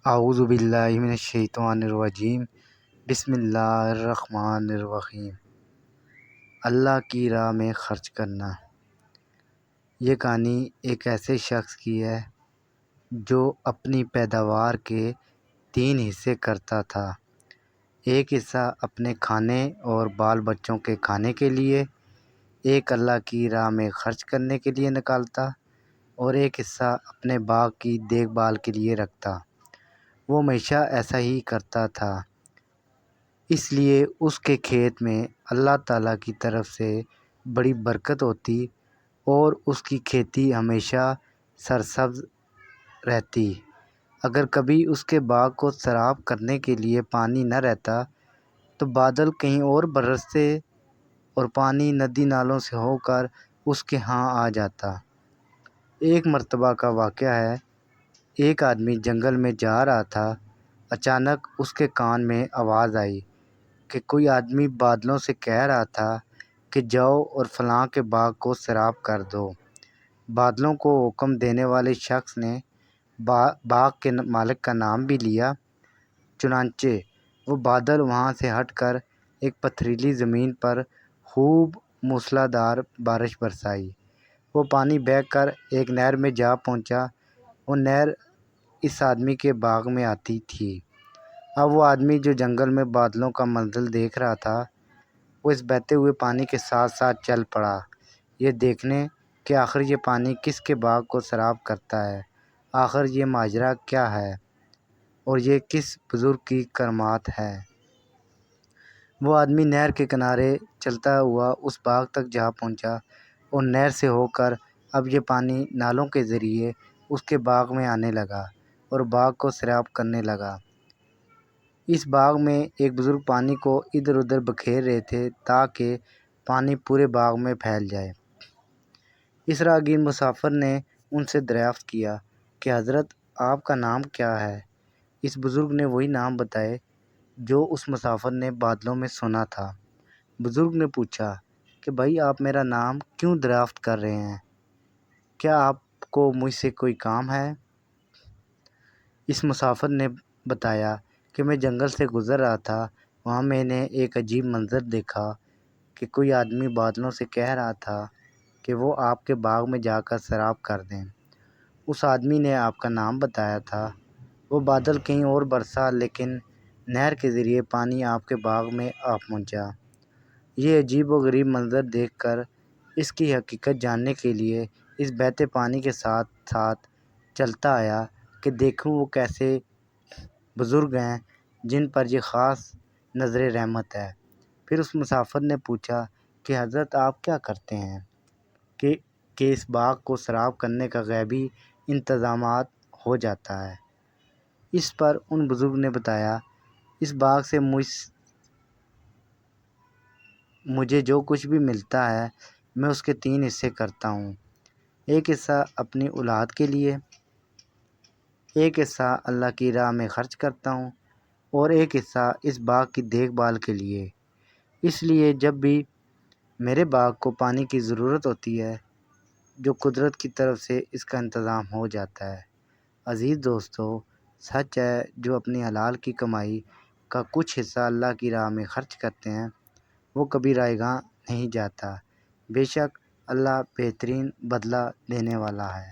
اعوذ باللہ من الشیطان الرجیم بسم اللہ الرحمن الرحیم۔ اللہ کی راہ میں خرچ کرنا۔ یہ کہانی ایک ایسے شخص کی ہے جو اپنی پیداوار کے 3 حصے کرتا تھا۔ ایک حصہ اپنے کھانے اور بال بچوں کے کھانے کے لیے، ایک اللہ کی راہ میں خرچ کرنے کے لیے نکالتا اور ایک حصہ اپنے باغ کی دیکھ بھال کے لیے رکھتا۔ وہ ہمیشہ ایسا ہی کرتا تھا، اس لیے اس کے کھیت میں اللہ تعالیٰ کی طرف سے بڑی برکت ہوتی اور اس کی کھیتی ہمیشہ سرسبز رہتی۔ اگر کبھی اس کے باغ کو سیراب کرنے کے لیے پانی نہ رہتا تو بادل کہیں اور برستے اور پانی ندی نالوں سے ہو کر اس کے ہاں آ جاتا۔ ایک مرتبہ کا واقعہ ہے، ایک آدمی جنگل میں جا رہا تھا۔ اچانک اس کے کان میں آواز آئی کہ کوئی آدمی بادلوں سے کہہ رہا تھا کہ جاؤ اور فلاں کے باغ کو سیراب کر دو۔ بادلوں کو حکم دینے والے شخص نے باغ کے مالک کا نام بھی لیا۔ چنانچہ وہ بادل وہاں سے ہٹ کر ایک پتھریلی زمین پر خوب موسلا دھار بارش برسائی۔ وہ پانی بہہ کر ایک نہر میں جا پہنچا۔ وہ نہر اس آدمی کے باغ میں آتی تھی۔ اب وہ آدمی جو جنگل میں بادلوں کا منظر دیکھ رہا تھا، وہ اس بہتے ہوئے پانی کے ساتھ ساتھ چل پڑا، یہ دیکھنے کہ آخر یہ پانی کس کے باغ کو سیراب کرتا ہے، آخر یہ ماجرا کیا ہے اور یہ کس بزرگ کی کرامات ہے۔ وہ آدمی نہر کے کنارے چلتا ہوا اس باغ تک جا پہنچا اور نہر سے ہو کر اب یہ پانی نالوں کے ذریعے اس کے باغ میں آنے لگا اور باغ کو سیراب کرنے لگا۔ اس باغ میں ایک بزرگ پانی کو ادھر ادھر بکھیر رہے تھے تاکہ پانی پورے باغ میں پھیل جائے۔ اس راہگیر مسافر نے ان سے دریافت کیا کہ حضرت، آپ کا نام کیا ہے؟ اس بزرگ نے وہی نام بتائے جو اس مسافر نے بادلوں میں سنا تھا۔ بزرگ نے پوچھا کہ بھائی، آپ میرا نام کیوں دریافت کر رہے ہیں؟ کیا آپ کو مجھ سے کوئی کام ہے؟ اس مسافر نے بتایا کہ میں جنگل سے گزر رہا تھا، وہاں میں نے ایک عجیب منظر دیکھا کہ کوئی آدمی بادلوں سے کہہ رہا تھا کہ وہ آپ کے باغ میں جا کر سیراب کر دیں۔ اس آدمی نے آپ کا نام بتایا تھا۔ وہ بادل کہیں اور برسا لیکن نہر کے ذریعے پانی آپ کے باغ میں آ پہنچا۔ یہ عجیب و غریب منظر دیکھ کر اس کی حقیقت جاننے کے لیے اس بہتے پانی کے ساتھ ساتھ چلتا آیا کہ دیکھوں وہ کیسے بزرگ ہیں جن پر یہ خاص نظر رحمت ہے۔ پھر اس مسافر نے پوچھا کہ حضرت، آپ کیا کرتے ہیں کہ اس باغ کو سیراب کرنے کا غیبی انتظامات ہو جاتا ہے؟ اس پر ان بزرگ نے بتایا، اس باغ سے مجھے جو کچھ بھی ملتا ہے میں اس کے 3 حصے کرتا ہوں۔ ایک حصہ اپنی اولاد کے لیے، ایک حصہ اللہ کی راہ میں خرچ کرتا ہوں اور ایک حصہ اس باغ کی دیکھ بھال کے لیے۔ اس لیے جب بھی میرے باغ کو پانی کی ضرورت ہوتی ہے، جو قدرت کی طرف سے اس کا انتظام ہو جاتا ہے۔ عزیز دوستو، سچ ہے، جو اپنی حلال کی کمائی کا کچھ حصہ اللہ کی راہ میں خرچ کرتے ہیں وہ کبھی رائے گاں نہیں جاتا۔ بے شک اللہ بہترین بدلہ دینے والا ہے۔